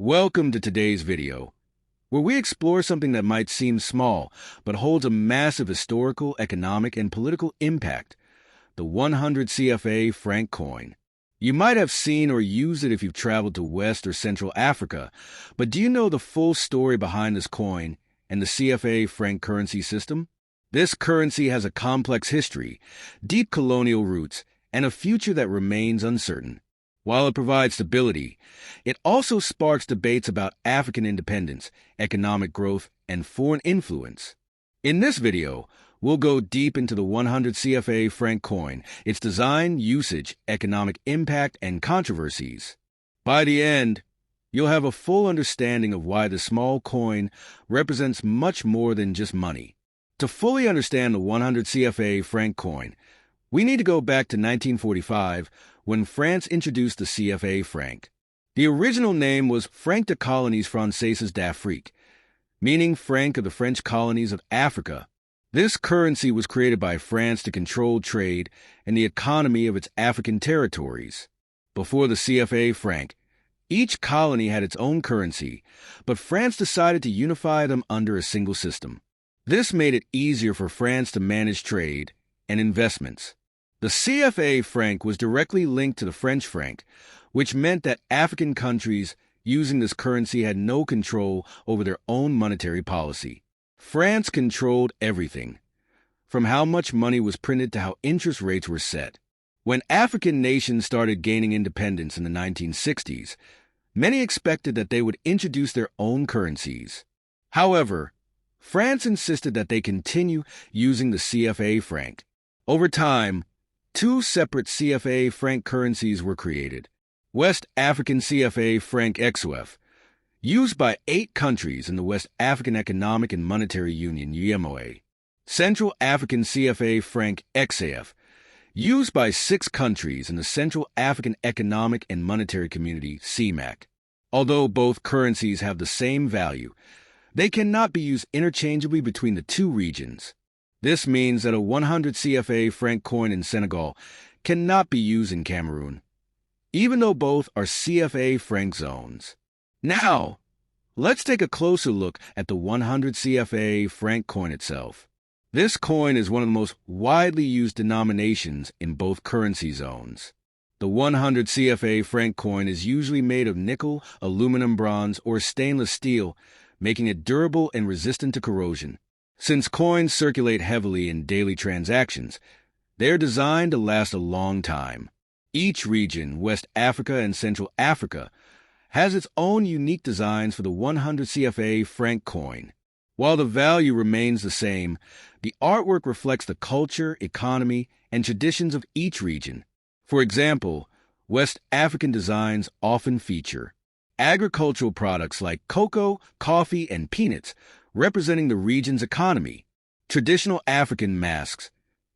Welcome to today's video, where we explore something that might seem small, but holds a massive historical, economic, and political impact: the 100 CFA franc coin. You might have seen or used it if you've traveled to West or Central Africa, but do you know the full story behind this coin and the CFA franc currency system? This currency has a complex history, deep colonial roots, and a future that remains uncertain. While it provides stability, it also sparks debates about African independence, economic growth, and foreign influence. In this video, we'll go deep into the 100 CFA franc coin, its design, usage, economic impact, and controversies. By the end, you'll have a full understanding of why the small coin represents much more than just money. To fully understand the 100 CFA franc coin, we need to go back to 1945, when France introduced the CFA franc. The original name was Franc de Colonies Françaises d'Afrique, meaning franc of the French colonies of Africa. This currency was created by France to control trade and the economy of its African territories. Before the CFA franc, each colony had its own currency, but France decided to unify them under a single system. This made it easier for France to manage trade and investments. The CFA franc was directly linked to the French franc, which meant that African countries using this currency had no control over their own monetary policy. France controlled everything, from how much money was printed to how interest rates were set. When African nations started gaining independence in the 1960s, many expected that they would introduce their own currencies. However, France insisted that they continue using the CFA franc. Over time, two separate CFA franc currencies were created: West African CFA franc XOF, used by 8 countries in the West African Economic and Monetary Union (UEMOA), Central African CFA franc XAF, used by 6 countries in the Central African Economic and Monetary Community (CEMAC). Although both currencies have the same value, they cannot be used interchangeably between the two regions. This means that a 100 CFA franc coin in Senegal cannot be used in Cameroon, even though both are CFA franc zones. Now, let's take a closer look at the 100 CFA franc coin itself. This coin is one of the most widely used denominations in both currency zones. The 100 CFA franc coin is usually made of nickel, aluminum, bronze, or stainless steel, making it durable and resistant to corrosion. Since coins circulate heavily in daily transactions, they are designed to last a long time. Each region, West Africa and Central Africa, has its own unique designs for the 100 CFA franc coin. While the value remains the same, the artwork reflects the culture, economy, and traditions of each region. For example, West African designs often feature agricultural products like cocoa, coffee, and peanuts, representing the region's economy; traditional African masks,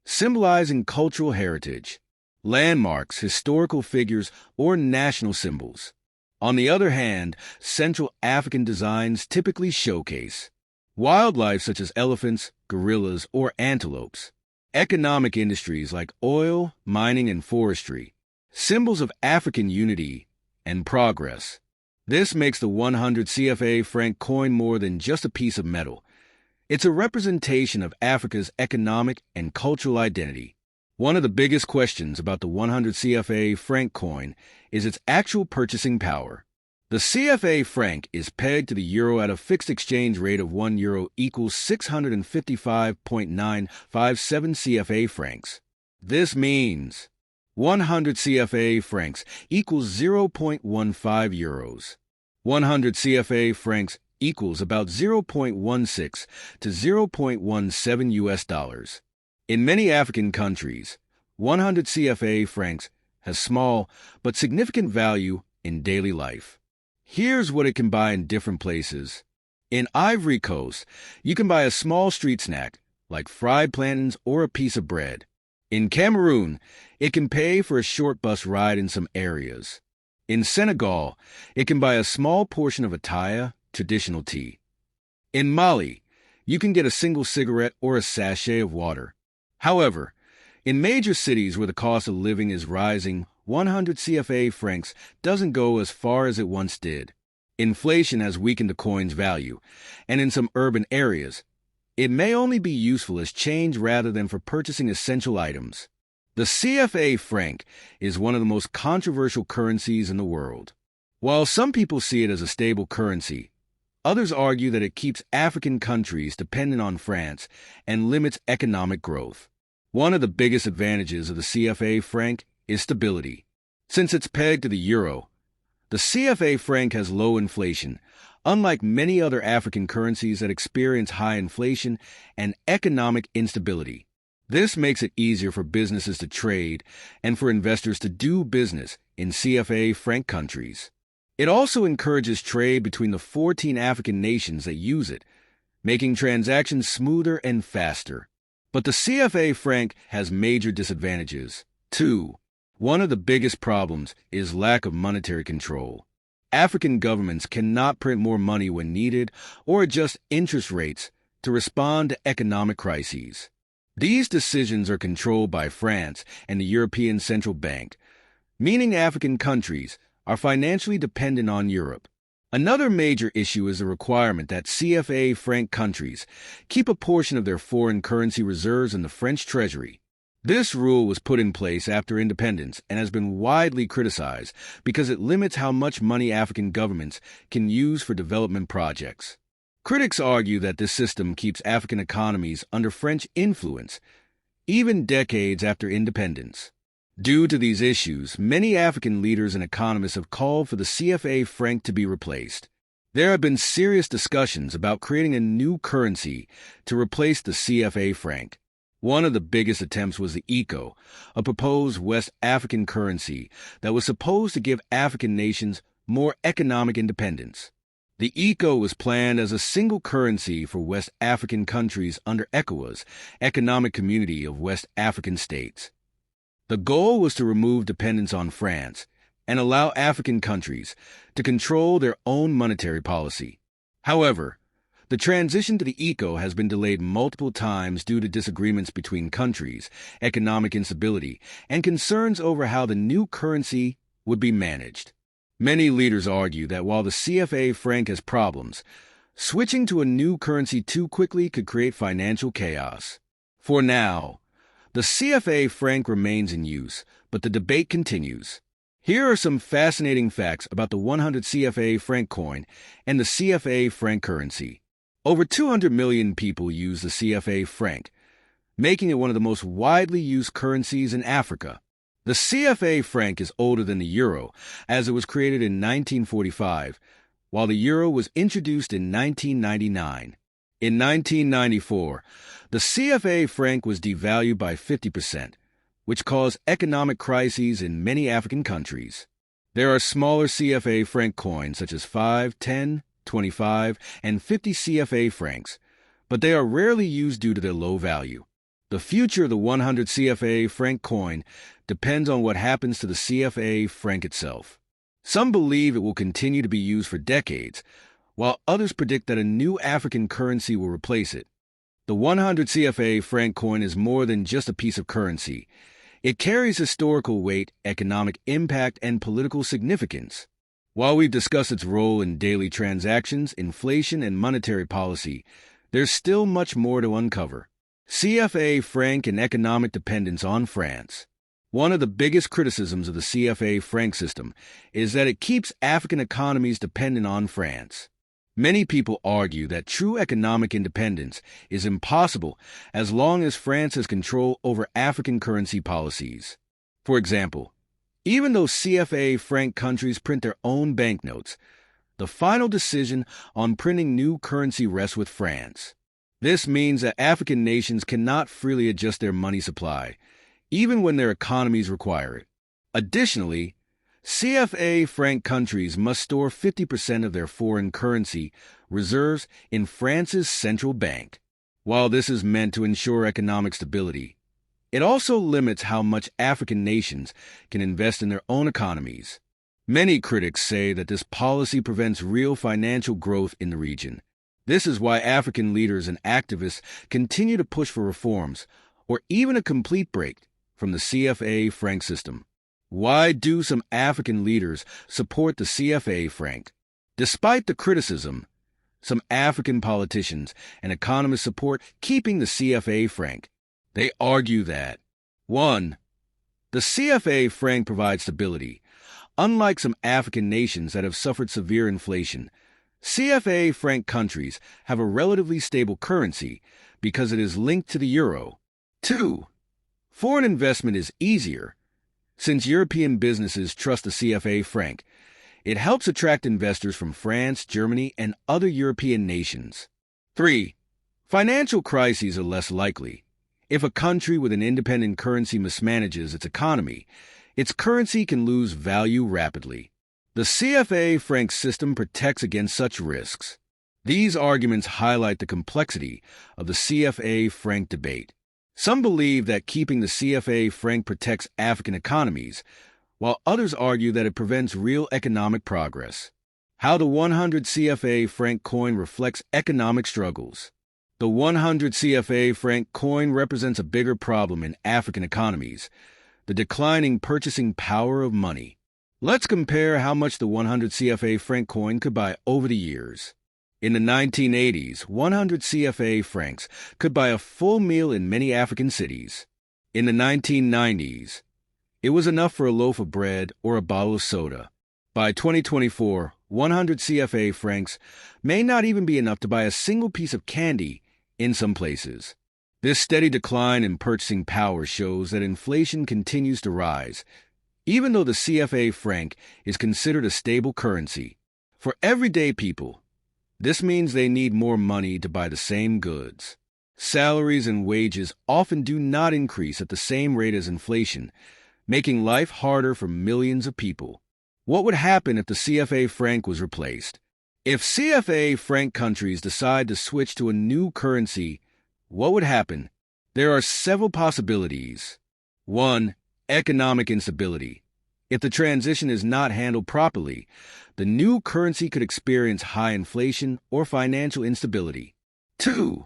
symbolizing cultural heritage; landmarks, historical figures, or national symbols. On the other hand, Central African designs typically showcase wildlife such as elephants, gorillas, or antelopes; economic industries like oil, mining, and forestry, symbols of African unity and progress. This makes the 100 CFA franc coin more than just a piece of metal. It's a representation of Africa's economic and cultural identity. One of the biggest questions about the 100 CFA franc coin is its actual purchasing power. The CFA franc is pegged to the euro at a fixed exchange rate of €1 equals 655.957 CFA francs. This means 100 CFA francs equals 0.15 euros. 100 CFA francs equals about 0.16 to 0.17 US dollars. In many African countries, 100 CFA francs has small but significant value in daily life. Here's what it can buy in different places. In Ivory Coast, you can buy a small street snack, like fried plantains or a piece of bread. In Cameroon, it can pay for a short bus ride in some areas. In Senegal, it can buy a small portion of ataya, traditional tea. In Mali, you can get a single cigarette or a sachet of water. However, in major cities where the cost of living is rising, 100 CFA francs doesn't go as far as it once did. Inflation has weakened the coin's value, and in some urban areas, it may only be useful as change rather than for purchasing essential items. The CFA franc is one of the most controversial currencies in the world. While some people see it as a stable currency, others argue that it keeps African countries dependent on France and limits economic growth. One of the biggest advantages of the CFA franc is stability. Since it's pegged to the euro, the CFA franc has low inflation, unlike many other African currencies that experience high inflation and economic instability. This makes it easier for businesses to trade and for investors to do business in CFA franc countries. It also encourages trade between the 14 African nations that use it, making transactions smoother and faster. But the CFA franc has major disadvantages, too. One of the biggest problems is lack of monetary control. African governments cannot print more money when needed or adjust interest rates to respond to economic crises. These decisions are controlled by France and the European Central Bank, meaning African countries are financially dependent on Europe. Another major issue is the requirement that CFA franc countries keep a portion of their foreign currency reserves in the French treasury. This rule was put in place after independence and has been widely criticized because it limits how much money African governments can use for development projects. Critics argue that this system keeps African economies under French influence, even decades after independence. Due to these issues, many African leaders and economists have called for the CFA franc to be replaced. There have been serious discussions about creating a new currency to replace the CFA franc. One of the biggest attempts was the ECO, a proposed West African currency that was supposed to give African nations more economic independence. The ECO was planned as a single currency for West African countries under ECOWAS, Economic Community of West African States. The goal was to remove dependence on France and allow African countries to control their own monetary policy. However, the transition to the ECO has been delayed multiple times due to disagreements between countries, economic instability, and concerns over how the new currency would be managed. Many leaders argue that while the CFA franc has problems, switching to a new currency too quickly could create financial chaos. For now, the CFA franc remains in use, but the debate continues. Here are some fascinating facts about the 100 CFA franc coin and the CFA franc currency. Over 200 million people use the CFA franc, making it one of the most widely used currencies in Africa. The CFA franc is older than the euro, as it was created in 1945, while the euro was introduced in 1999. In 1994, the CFA franc was devalued by 50%, which caused economic crises in many African countries. There are smaller CFA franc coins such as 5, 10, 25, and 50 CFA francs, but they are rarely used due to their low value. The future of the 100 CFA franc coin depends on what happens to the CFA franc itself. Some believe it will continue to be used for decades, while others predict that a new African currency will replace it. The 100 CFA franc coin is more than just a piece of currency. It carries historical weight, economic impact, and political significance. While we've discussed its role in daily transactions, inflation, and monetary policy, there's still much more to uncover. CFA franc and economic dependence on France. One of the biggest criticisms of the CFA franc system is that it keeps African economies dependent on France. Many people argue that true economic independence is impossible as long as France has control over African currency policies. For example, even though CFA franc countries print their own banknotes, the final decision on printing new currency rests with France. This means that African nations cannot freely adjust their money supply, even when their economies require it. Additionally, CFA franc countries must store 50% of their foreign currency reserves in France's central bank. While this is meant to ensure economic stability, it also limits how much African nations can invest in their own economies. Many critics say that this policy prevents real financial growth in the region. This is why African leaders and activists continue to push for reforms, or even a complete break from the CFA franc system. Why do some African leaders support the CFA franc? Despite the criticism, some African politicians and economists support keeping the CFA franc. They argue that 1. The CFA franc provides stability. Unlike some African nations that have suffered severe inflation, CFA franc countries have a relatively stable currency because it is linked to the euro. 2. Foreign investment is easier. Since European businesses trust the CFA franc, it helps attract investors from France, Germany, and other European nations. 3. Financial crises are less likely. If a country with an independent currency mismanages its economy, its currency can lose value rapidly. The CFA franc system protects against such risks. These arguments highlight the complexity of the CFA franc debate. Some believe that keeping the CFA franc protects African economies, while others argue that it prevents real economic progress. How the 100 CFA franc coin reflects economic struggles. The 100 CFA franc coin represents a bigger problem in African economies, the declining purchasing power of money. Let's compare how much the 100 CFA franc coin could buy over the years. In the 1980s, 100 CFA francs could buy a full meal in many African cities. In the 1990s, it was enough for a loaf of bread or a bottle of soda. By 2024, 100 CFA francs may not even be enough to buy a single piece of candy in some places. This steady decline in purchasing power shows that inflation continues to rise, even though the CFA franc is considered a stable currency. For everyday people, this means they need more money to buy the same goods. Salaries and wages often do not increase at the same rate as inflation, making life harder for millions of people. What would happen if the CFA franc was replaced? If CFA franc countries decide to switch to a new currency, what would happen? There are several possibilities. 1. Economic instability. If the transition is not handled properly, the new currency could experience high inflation or financial instability. 2.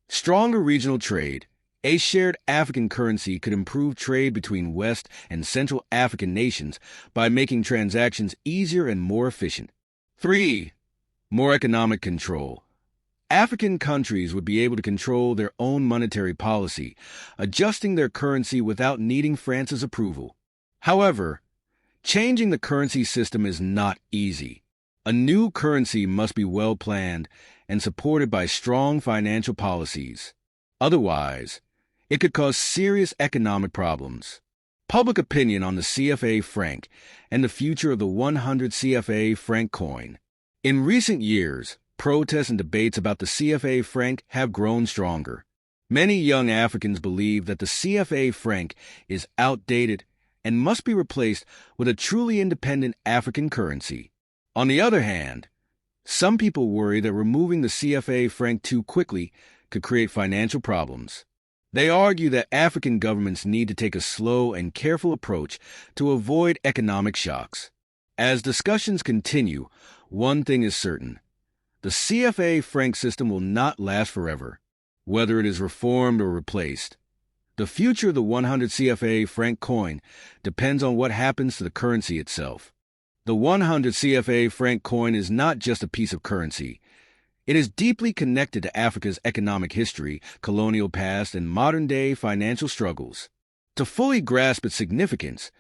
Stronger regional trade. A shared African currency could improve trade between West and Central African nations by making transactions easier and more efficient. 3. More economic control. African countries would be able to control their own monetary policy, adjusting their currency without needing France's approval. However, changing the currency system is not easy. A new currency must be well planned and supported by strong financial policies. Otherwise, it could cause serious economic problems. Public opinion on the CFA franc and the future of the 100 CFA franc coin. In recent years, protests and debates about the CFA franc have grown stronger. Many young Africans believe that the CFA franc is outdated and must be replaced with a truly independent African currency. On the other hand, some people worry that removing the CFA franc too quickly could create financial problems. They argue that African governments need to take a slow and careful approach to avoid economic shocks. As discussions continue, one thing is certain. The CFA franc system will not last forever, whether it is reformed or replaced. The future of the 100 CFA franc coin depends on what happens to the currency itself. The 100 CFA franc coin is not just a piece of currency. It is deeply connected to Africa's economic history, colonial past, and modern-day financial struggles. To fully grasp its significance,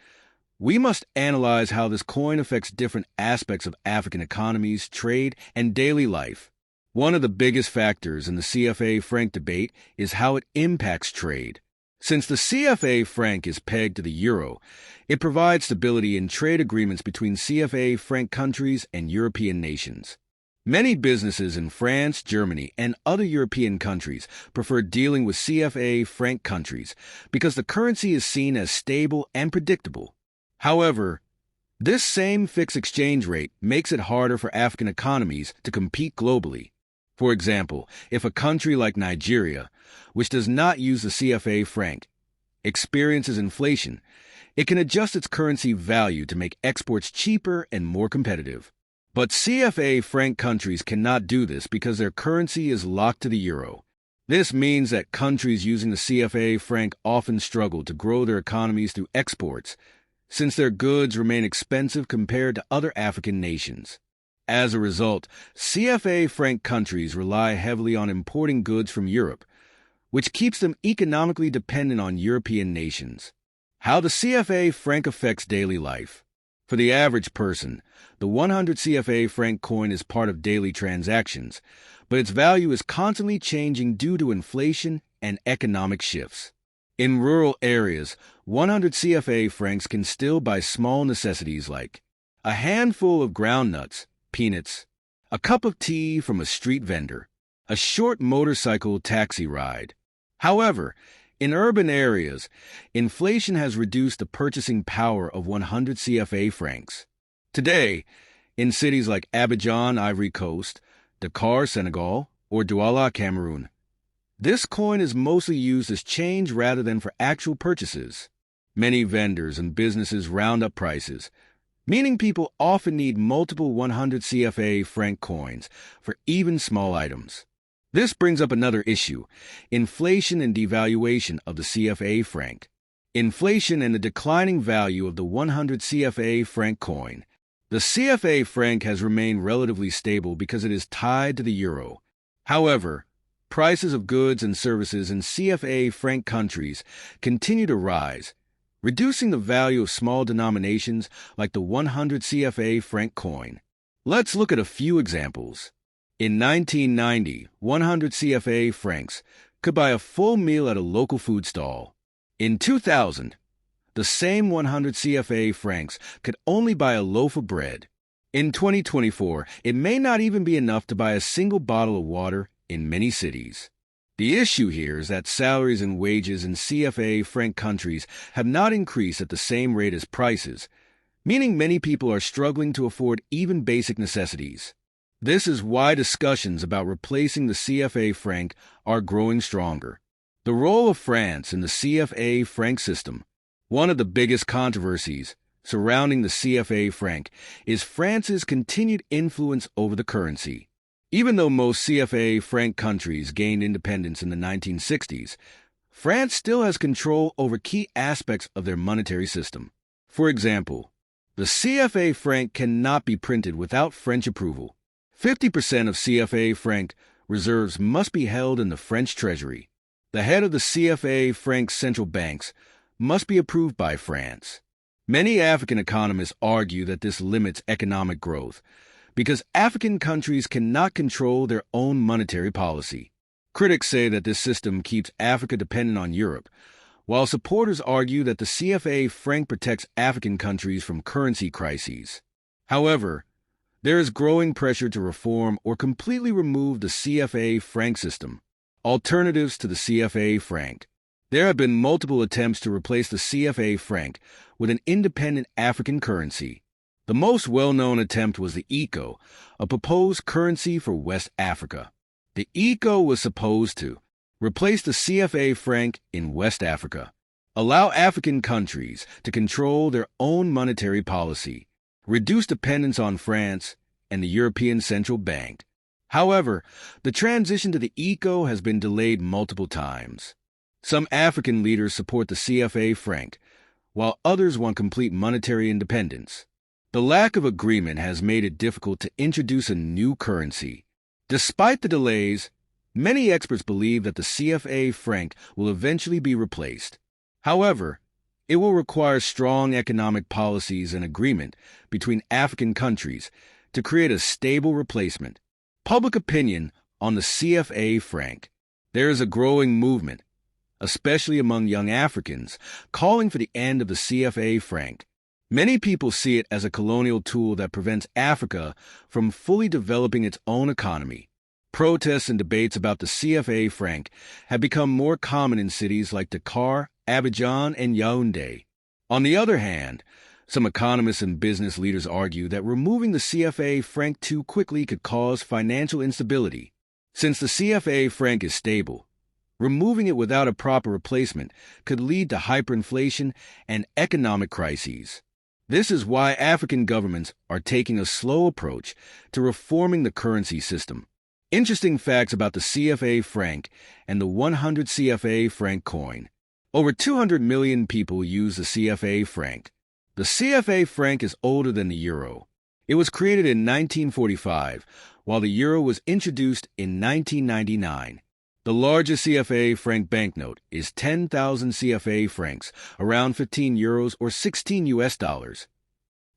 we must analyze how this coin affects different aspects of African economies, trade, and daily life. One of the biggest factors in the CFA franc debate is how it impacts trade. Since the CFA franc is pegged to the euro, it provides stability in trade agreements between CFA franc countries and European nations. Many businesses in France, Germany, and other European countries prefer dealing with CFA franc countries because the currency is seen as stable and predictable. However, this same fixed exchange rate makes it harder for African economies to compete globally. For example, if a country like Nigeria, which does not use the CFA franc, experiences inflation, it can adjust its currency value to make exports cheaper and more competitive. But CFA franc countries cannot do this because their currency is locked to the euro. This means that countries using the CFA franc often struggle to grow their economies through exports, since their goods remain expensive compared to other African nations. As a result, CFA franc countries rely heavily on importing goods from Europe, which keeps them economically dependent on European nations. How the CFA franc affects daily life. For the average person, the 100 CFA franc coin is part of daily transactions, but its value is constantly changing due to inflation and economic shifts. In rural areas, 100 CFA francs can still buy small necessities like a handful of ground nuts, peanuts, a cup of tea from a street vendor, a short motorcycle taxi ride. However, in urban areas, inflation has reduced the purchasing power of 100 CFA francs. Today, in cities like Abidjan, Ivory Coast, Dakar, Senegal, or Douala, Cameroon, this coin is mostly used as change rather than for actual purchases. Many vendors and businesses round up prices, meaning people often need multiple 100 CFA franc coins for even small items. This brings up another issue: inflation and devaluation of the CFA franc. Inflation and the declining value of the 100 CFA franc coin. The CFA franc has remained relatively stable because it is tied to the euro. However, prices of goods and services in CFA franc countries continue to rise, reducing the value of small denominations like the 100 CFA franc coin. Let's look at a few examples. In 1990, 100 CFA francs could buy a full meal at a local food stall. In 2000, the same 100 CFA francs could only buy a loaf of bread. In 2024, it may not even be enough to buy a single bottle of water in many cities. The issue here is that salaries and wages in CFA franc countries have not increased at the same rate as prices, meaning many people are struggling to afford even basic necessities. This is why discussions about replacing the CFA franc are growing stronger. The role of France in the CFA franc system. One of the biggest controversies surrounding the CFA franc is France's continued influence over the currency. Even though most CFA franc countries gained independence in the 1960s, France still has control over key aspects of their monetary system. For example, the CFA franc cannot be printed without French approval. 50% of CFA franc reserves must be held in the French Treasury. The head of the CFA franc central banks must be approved by France. Many African economists argue that this limits economic growth because African countries cannot control their own monetary policy. Critics say that this system keeps Africa dependent on Europe, while supporters argue that the CFA franc protects African countries from currency crises. However, there is growing pressure to reform or completely remove the CFA franc system. Alternatives to the CFA franc. There have been multiple attempts to replace the CFA franc with an independent African currency. The most well-known attempt was the ECO, a proposed currency for West Africa. The ECO was supposed to replace the CFA franc in West Africa, allow African countries to control their own monetary policy, reduce dependence on France and the European Central Bank. However, the transition to the ECO has been delayed multiple times. Some African leaders support the CFA franc, while others want complete monetary independence. The lack of agreement has made it difficult to introduce a new currency. Despite the delays, many experts believe that the CFA franc will eventually be replaced. However, it will require strong economic policies and agreement between African countries to create a stable replacement. Public opinion on the CFA franc. There is a growing movement, especially among young Africans, calling for the end of the CFA franc. Many people see it as a colonial tool that prevents Africa from fully developing its own economy. Protests and debates about the CFA franc have become more common in cities like Dakar, Abidjan, and Yaoundé. On the other hand, some economists and business leaders argue that removing the CFA franc too quickly could cause financial instability. Since the CFA franc is stable, removing it without a proper replacement could lead to hyperinflation and economic crises. This is why African governments are taking a slow approach to reforming the currency system. Interesting facts about the CFA franc and the 100 CFA franc coin. Over 200 million people use the CFA franc. The CFA franc is older than the euro. It was created in 1945, while the euro was introduced in 1999. The largest CFA franc banknote is 10,000 CFA francs, around 15 euros or 16 US dollars.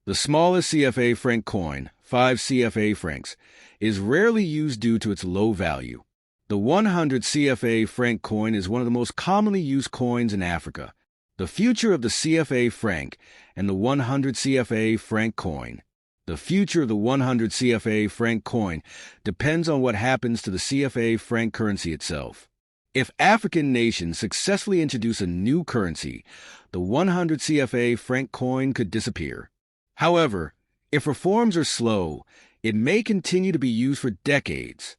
The smallest CFA franc coin, 5 CFA francs, is rarely used due to its low value. The 100 CFA franc coin is one of the most commonly used coins in Africa. The future of the CFA franc and the 100 CFA franc coin. The future of the 100 CFA franc coin depends on what happens to the CFA franc currency itself. If African nations successfully introduce a new currency, the 100 CFA franc coin could disappear. However, if reforms are slow, it may continue to be used for decades.